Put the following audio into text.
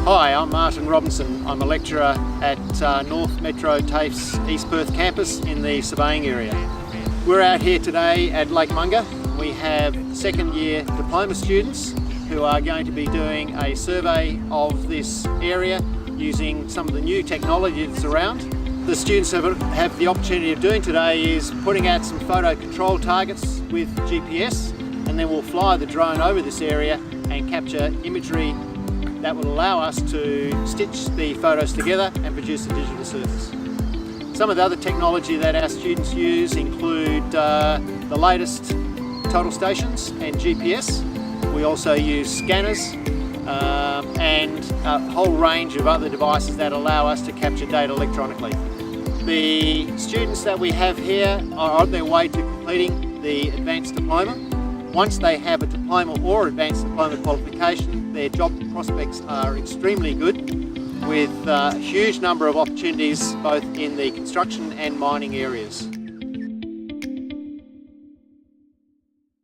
Hi, I'm Martin Robinson. I'm a lecturer at North Metro TAFE's East Perth campus in the surveying area. We're out here today at Lake Monger. We have second year diploma students who are going to be doing a survey of this area using some of the new technology that's around. The students have the opportunity of doing today is putting out some photo control targets with GPS, and then we'll fly the drone over this area and capture imagery that will allow us to stitch the photos together and produce a digital surface. Some of the other technology that our students use include the latest total stations and GPS. We also use scanners and a whole range of other devices that allow us to capture data electronically. The students that we have here are on their way to completing the advanced diploma. Once they have a diploma or advanced diploma qualification, their job prospects are extremely good, with a huge number of opportunities both in the construction and mining areas.